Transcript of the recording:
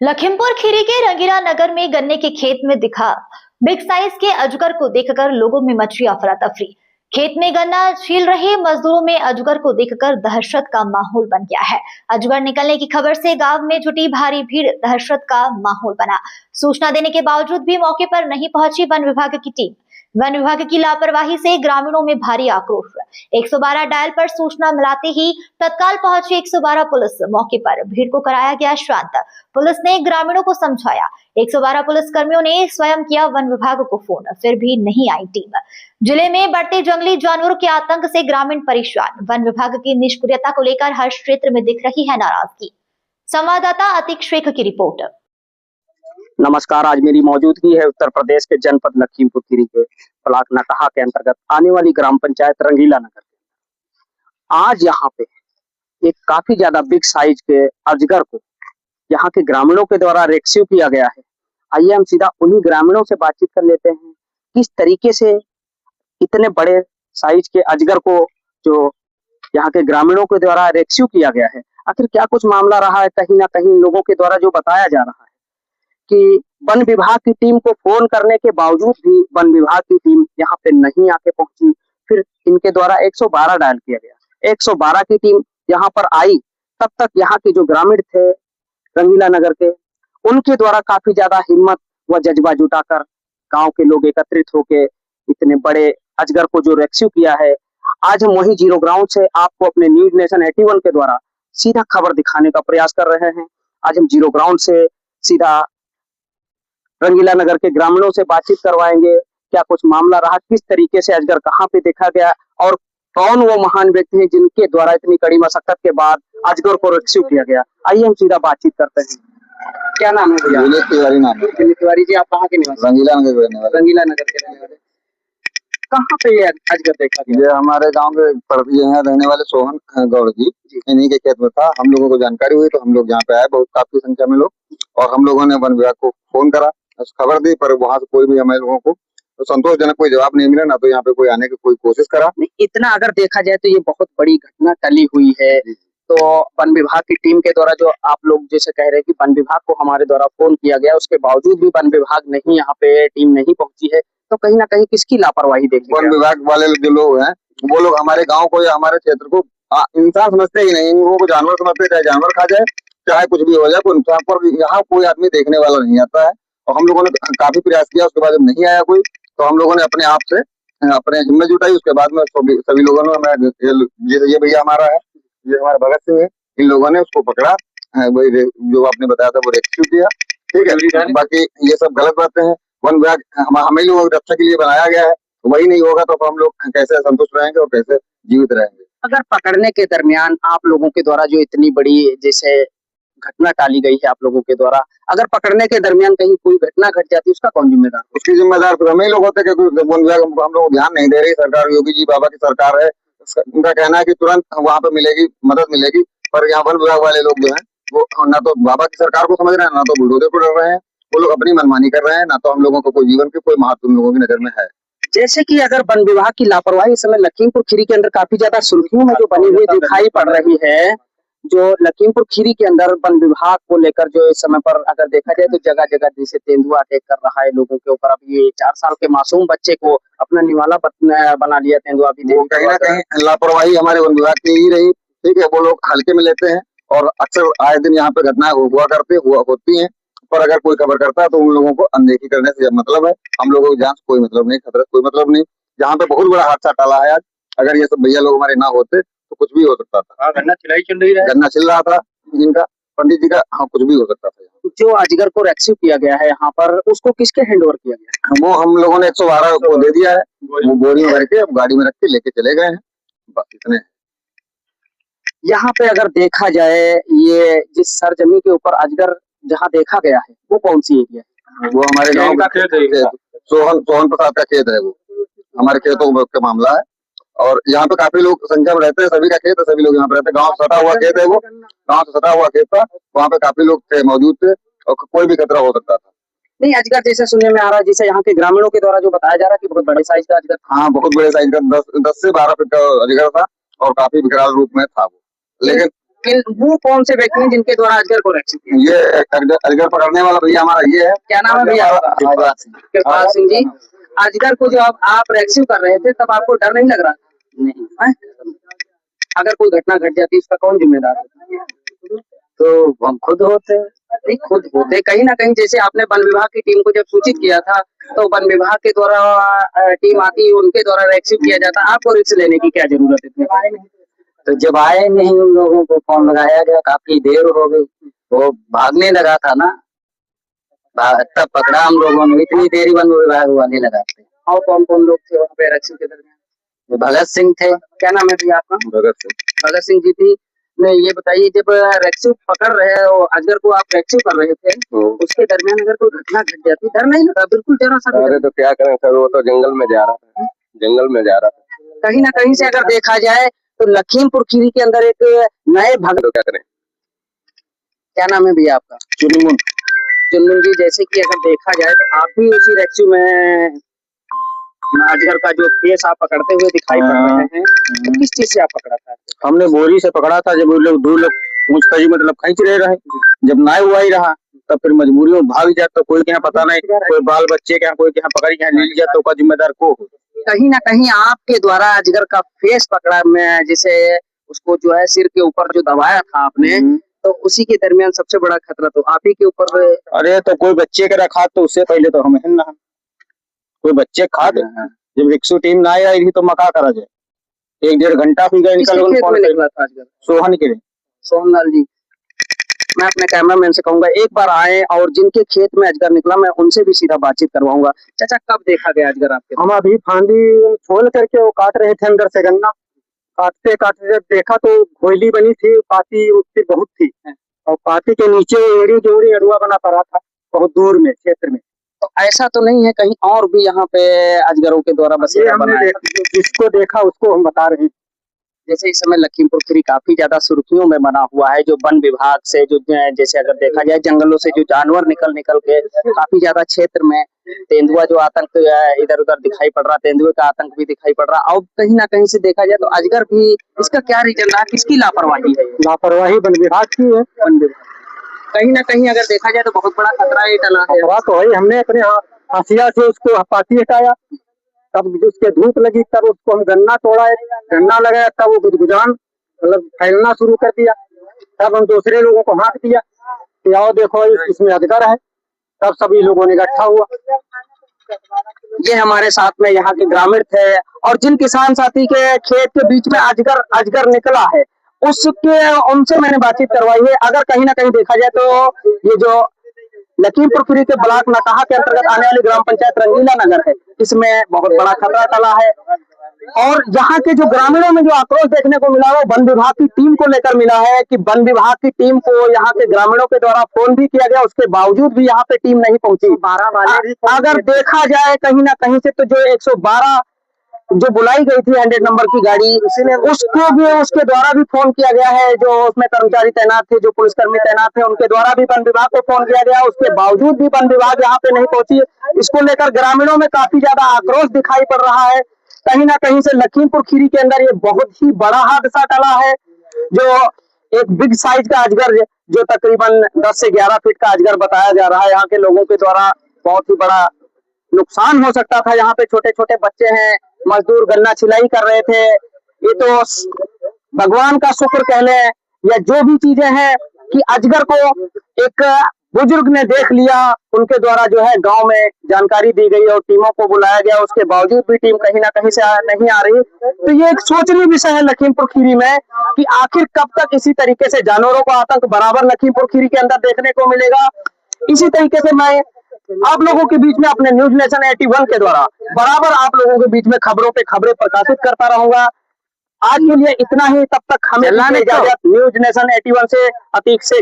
लखीमपुर खीरी के रंगीला नगर में गन्ने के खेत में दिखा बिग साइज के अजगर को देखकर लोगों में मची अफरा तफरी। खेत में गन्ना छील रहे मजदूरों में अजगर को देखकर दहशत का माहौल बन गया है। अजगर निकलने की खबर से गांव में जुटी भारी भीड़, दहशत का माहौल बना। सूचना देने के बावजूद भी मौके पर नहीं पहुंची वन विभाग की टीम। वन विभाग की लापरवाही से ग्रामीणों में भारी आक्रोश। 112 डायल पर सूचना मिलाते ही तत्काल पहुंची 112 पुलिस। मौके पर भीड़ को कराया गया शांत। पुलिस ने ग्रामीणों को समझाया। 112 पुलिस कर्मियों ने स्वयं किया वन विभाग को फोन, फिर भी नहीं आई टीम। जिले में बढ़ते जंगली जानवरों के आतंक से ग्रामीण परेशान। वन विभाग की निष्क्रियता को लेकर हर क्षेत्र में दिख रही है नाराजगी। संवाददाता अतीक शेख की रिपोर्ट। नमस्कार, आज मेरी मौजूदगी है उत्तर प्रदेश के जनपद लखीमपुर खीरी के ब्लॉक नकहा के अंतर्गत आने वाली ग्राम पंचायत रंगीला नगर के। आज यहाँ पे एक काफी ज्यादा बिग साइज के अजगर को यहाँ के ग्रामीणों के द्वारा रेस्क्यू किया गया है। आइए हम सीधा उन्हीं ग्रामीणों से बातचीत कर लेते हैं, किस तरीके से इतने बड़े साइज के अजगर को जो यहाँ के ग्रामीणों के द्वारा रेस्क्यू किया गया है, आखिर क्या कुछ मामला रहा है। कहीं ना कहीं लोगों के द्वारा जो बताया जा रहा है कि वन विभाग की टीम को फोन करने के बावजूद भी वन विभाग की टीम यहाँ पे नहीं आके पहुंची। फिर इनके द्वारा 112 डायल किया गया। 112 की टीम यहाँ पर आई, तब तक यहाँ के जो ग्रामीण थे रंगीला नगर के, उनके द्वारा काफी ज्यादा हिम्मत व जज्बा जुटाकर गांव के लोग एकत्रित होके इतने बड़े अजगर को जो रेस्क्यू किया है। आज हम वही जीरो ग्राउंड से आपको अपने न्यूज नेशन 81 के द्वारा सीधा खबर दिखाने का प्रयास कर रहे हैं। आज हम जीरो ग्राउंड से सीधा रंगीला नगर के ग्रामीणों से बातचीत करवाएंगे, क्या कुछ मामला रहा, किस तरीके से अजगर कहाँ पे देखा गया और कौन वो महान व्यक्ति हैं जिनके द्वारा इतनी कड़ी मशक्कत के बाद अजगर को रेस्क्यू किया गया। आइए हम सीधा बातचीत करते हैं। क्या नाम है भैया? विनीत तिवारी नाम है। विनीत तिवारी जी, आप कहाँ के निवासी? रंगीला नगर के रहने वाले। रंगीला नगर के रहने वाले। कहाँ पे ये अजगर देखा गया? ये हमारे गांव के यहाँ रहने वाले सोहन गौड़ जी, इन्हीं के खेत में था। हम लोगों को जानकारी हुई तो हम लोग यहाँ पे आए, बहुत काफी संख्या में लोग, और हम लोगों ने वन विभाग को फोन करा, खबर दी, पर वहां से कोई भी हमारे लोगों को तो संतोषजनक कोई जवाब नहीं मिला, ना तो यहाँ पे कोई आने की कोई कोशिश करा। इतना अगर देखा जाए तो ये बहुत बड़ी घटना टली हुई है। तो वन विभाग की टीम के द्वारा जो आप लोग जैसे कह रहे हैं कि वन विभाग को हमारे द्वारा फोन किया गया, उसके बावजूद भी वन विभाग नहीं, यहाँ पे टीम नहीं पहुंची है, तो कहीं ना कहीं किसकी लापरवाही देखी? वन विभाग वाले जो लोग हैं वो लोग हमारे गाँव को या हमारे क्षेत्र को इंसान समझते ही नहीं, वो जानवर समझते, चाहे जानवर खा जाए चाहे कुछ भी हो जाए, कोई नुकसान पर यहाँ कोई आदमी देखने वाला नहीं आता है। और हम लोगों ने काफी प्रयास किया, उसके बाद जब नहीं आया कोई, तो हम लोगों ने अपने आप से अपने हिम्मत जुटाई। उसके बाद में सभी लोगों ने, ये भैया हमारा है, ये हमारा भगत सिंह है, इन लोगों ने उसको पकड़ा, जो आपने बताया था वो रेस्क्यू किया। ठीक है, बाकी ये सब गलत बातें हैं। वन विभाग हमें लोगों की रक्षा के लिए बनाया गया है, वही नहीं होगा तो हम लोग कैसे संतुष्ट रहेंगे और कैसे जीवित रहेंगे। अगर पकड़ने के दरमियान आप लोगों के द्वारा जो इतनी बड़ी जैसे घटना टाली गई है आप लोगों के द्वारा, अगर पकड़ने के दरमियान कहीं कोई घटना घट जाती है, उसका कौन जिम्मेदार? उसकी जिम्मेदार फिर हम ही लोग होते हैं, क्योंकि वन विभाग हम लोग ध्यान नहीं दे रही। सरकार योगी जी बाबा की सरकार है, उनका कहना है कि तुरंत वहाँ पे मिलेगी, मदद मिलेगी, पर यहाँ वन विभाग वाले लोग जो है वो ना तो बाबा की सरकार को समझ रहे हैं, ना तो बुलडोजर को डर रहे हैं। वो लोग अपनी मनमानी कर रहे हैं, ना तो हम लोगों को कोई जीवन की कोई महत्व लोगों की नजर में है। जैसे कि अगर वन विभाग की लापरवाही इस समय लखीमपुर खीरी के अंदर काफी ज्यादा सुर्खियों में जो बनी हुई दिखाई पड़ रही है, जो लखीमपुर खीरी के अंदर वन विभाग को लेकर जो इस समय पर अगर देखा जाए तो जगह जगह जैसे तेंदुआ अटैक कर रहा है लोगों के ऊपर। अब ये 4 साल के मासूम बच्चे को अपना निवाला बना लिया तेंदुआ भी। कहीं ना कहीं लापरवाही हमारे वन विभाग की ही रही। ठीक है, वो लोग हल्के में लेते हैं और अक्सर आए दिन यहाँ पे घटनाएं होती हैं, पर अगर कोई खबर करता है तो उन लोगों को अनदेखी करने से मतलब है। हम लोगों की जान से कोई मतलब नहीं, खतरा कोई मतलब नहीं। जहाँ पे बहुत बड़ा हादसा टला है आज, अगर ये सब भैया लोग हमारे ना होते तो कुछ भी हो सकता था। गन्ना छिलाई चल रही है, गन्ना छिल रहा था इनका, पंडित जी का, हाँ कुछ भी हो सकता था। जो अजगर को रेस्क्यू किया गया है यहाँ पर, उसको किसके हैंडओवर किया गया है? वो हम लोगों ने 112 को दे दिया है, वो बोरी में भर के अब गाड़ी में रख के लेके चले गए हैं, बस इतने। यहाँ पे अगर देखा जाए, ये जिस सरजमी के ऊपर अजगर जहाँ देखा गया है वो कौन सी एरिया है? वो हमारे गाँव का खेत है, सोहन प्रसाद का खेत है, वो हमारे खेतों का मामला है। और यहाँ पे काफी लोग संख्या में रहते हैं, सभी का खेत है, सभी लोग यहाँ पे रहते हैं। गाँव से सटा हुआ खेत है, वो गाँव से सटा हुआ खेत था, वहाँ पे काफी लोग थे, मौजूद थे, और कोई भी खतरा हो सकता था। नहीं, अजगर जैसे सुनने में आ रहा है, जैसे यहाँ के ग्रामीणों के द्वारा जो बताया जा रहा है कि बहुत बड़े साइज का अजगर। हाँ, बहुत बड़े साइज का 10 से 12 फीट का अजगर था और काफी विकराल रूप में था वो। लेकिन वो कौन से व्यक्ति हैं जिनके द्वारा अजगर को रक्षित किया? ये अजगर पकड़ने वाला भैया हमारा ये है। क्या नाम है भैया आपका? कृपाल सिंह जी। अजगर को जो आप रेस्क्यू कर रहे थे तब आपको डर नहीं लग रहा? नहीं। अगर कोई घटना घट जाती इसका कौन जिम्मेदार है? तो हम खुद होते। नहीं, खुद होते कहीं ना कहीं। जैसे आपने वन विभाग की टीम को जब सूचित किया था तो वन विभाग के द्वारा टीम आती, उनके द्वारा रेस्क्यू किया जाता, आपको रिस्क लेने की क्या जरूरत है? तो जब आए नहीं उन लोगों को फोन लगाया गया, काफी देर हो गई, वो भागने लगा था ना, तब पकड़ा हम लोगों ने। इतनी देरी वन विभाग वाले लगाते। और कौन कौन लोग थे वहाँ पे रेस्क्यू के दरमियान? भगत सिंह थे। क्या नाम है भैया आपका? भगत सिंह जी थी। नहीं, ये बताइए, जब रेस्क्यू पकड़ रहे हो अजगर को, आप रेस्क्यू कर रहे थे, उसके दरमियान अगर कोई घटना घट जाती, डर नहीं लगा? बिल्कुल जरा सा? अरे तो क्या करें सर, वो तो जंगल में जा रहा था। कहीं ना कहीं से अगर देखा जाए तो लखीमपुर खीरी के अंदर एक नए भगत। तो क्या करें? क्या नाम है भैया आपका? चुनमुन जी। जैसे कि अगर देखा जाए तो आप भी उसी रेस्क्यू में अजगर का जो केस आप पकड़ते हुए दिखाई पड़ रहे हैं, तो किस चीज से आप पकड़ा था? हमने बोरी से पकड़ा था। जब वो लोग दो लोग मुझतरी मतलब खींच रहे, जब ना हुआ ही रहा तब फिर मजबूरी में भाग जाए तो कोई के यहाँ पता नहीं, कोई बाल बच्चे के यहाँ, कोई के यहाँ पकड़ के यहाँ ले जाए तो उसका जिम्मेदार को? कहीं ना कहीं आपके द्वारा अजगर का फेस पकड़ा में, जिसे उसको जो है सिर के ऊपर जो दबाया था आपने, तो उसी के दरमियान सबसे बड़ा खतरा तो आप ही के ऊपर। अरे तो कोई बच्चे के रखा तो उससे पहले तो हमें ना कोई बच्चे खा दे। जब रेस्क्यू टीम ना आई थी तो मका करा जाए। 1-1.5 घंटा भी गए निकला था अजगर? सोहन के। सोहन लाल जी, मैं अपने कैमरामैन से कहूंगा एक बार आए और जिनके खेत में अजगर निकला मैं उनसे भी सीधा बातचीत करवाऊंगा। चाचा, कब देखा गया अजगर आपके? हम अभी फांदी खोल करके वो काट रहे थे अंदर से गन्ना। काटते काटते जब देखा तो घोइली बनी थी, पाती उसकी बहुत थी, और पाती के नीचे एड़ी जोड़ी अड़ुआ बना पड़ा था बहुत दूर में क्षेत्र में। तो ऐसा तो नहीं है कहीं और भी यहाँ पे अजगरों के द्वारा बसेरा बना है? जिसको देखा उसको हम बता रहे हैं। जैसे इस समय लखीमपुर खीरी काफी ज्यादा सुर्खियों में बना हुआ है, जो वन विभाग से जो जैसे अगर देखा जाए जंगलों से जो जानवर निकल के काफी ज्यादा क्षेत्र में तेंदुआ जो आतंक इधर उधर दिखाई पड़ रहा, तेंदुए का आतंक भी दिखाई पड़ रहा। और कहीं ना कहीं से देखा जाए तो अजगर भी, इसका क्या रीजन रहा? किसकी लापरवाही है? लापरवाही वन विभाग की है। वन विभाग कहीं ना कहीं अगर देखा जाए तो बहुत बड़ा खतरा ये टला है। खतरा तो है। हमने अपने हसिया से उसको पाती हटाया, तब उसके धूप लगी, तब उसको हम गन्ना तोड़ा, गन्ना लगाया, तब वो गुदगुदान मतलब फैलना शुरू कर दिया। तब हम दूसरे लोगों को हाँक दिया कि आओ देखो इसमें अजगर है। तब सभी लोगों ने इकट्ठा हुआ। ये हमारे साथ में यहाँ के ग्रामीण थे और जिन किसान साथी के खेत के बीच में अजगर निकला है उनसे मैंने बातचीत करवाई है। अगर कहीं ना कहीं देखा जाए तो ये जो लखीमपुर खीरी के ब्लॉक नटाहा के अंतर्गत आने वाली ग्राम पंचायत रंगीला नगर है, इसमें बहुत बड़ा खतरा टला है। और यहाँ के जो ग्रामीणों में जो आक्रोश देखने को मिला है वन विभाग की टीम को लेकर मिला है कि वन विभाग की टीम को यहाँ के ग्रामीणों के द्वारा फोन भी किया गया, उसके बावजूद भी यहाँ पे टीम नहीं पहुंची। 12 वाले अगर देखा जाए कहीं ना कहीं से तो जो 112 जो बुलाई गई थी 100 नंबर की गाड़ी, उसको भी उसके द्वारा भी फोन किया गया है। जो उसमें कर्मचारी तैनात थे, जो पुलिसकर्मी तैनात थे, उनके द्वारा भी वन विभाग को फोन किया गया, उसके बावजूद भी वन विभाग यहाँ पे नहीं पहुंची। इसको लेकर ग्रामीणों में काफी ज्यादा आक्रोश दिखाई पड़ रहा है। कहीं ना कहीं से लखीमपुर खीरी के अंदर ये बहुत ही बड़ा हादसा टला है। जो एक बिग साइज का अजगर, जो तकरीबन 10 से 11 फीट का अजगर बताया जा रहा है, यहाँ के लोगों के द्वारा बहुत ही बड़ा नुकसान हो सकता था। यहाँ पे छोटे छोटे बच्चे हैं, मजदूर गन्ना छिलाई कर रहे थे। ये तो भगवान का शुक्र कह लें या जो भी चीजें हैं कि अजगर को एक बुजुर्ग ने देख लिया, उनके द्वारा जो है गांव में जानकारी दी गई और टीमों को बुलाया गया। उसके बावजूद भी टीम कहीं ना कहीं से नहीं आ रही। तो ये एक सोचनीय विषय है लखीमपुर खीरी में कि आखिर कब तक इसी तरीके से जानवरों का आतंक बराबर लखीमपुर खीरी के अंदर देखने को मिलेगा। इसी तरीके से मैं आप लोगों के बीच में अपने न्यूज नेशन 81 के द्वारा बराबर आप लोगों के बीच में खबरों पे खबरें प्रकाशित करता रहूंगा। आज के लिए इतना ही, तब तक हमें इजाजत। न्यूज नेशन 81 से अतीक से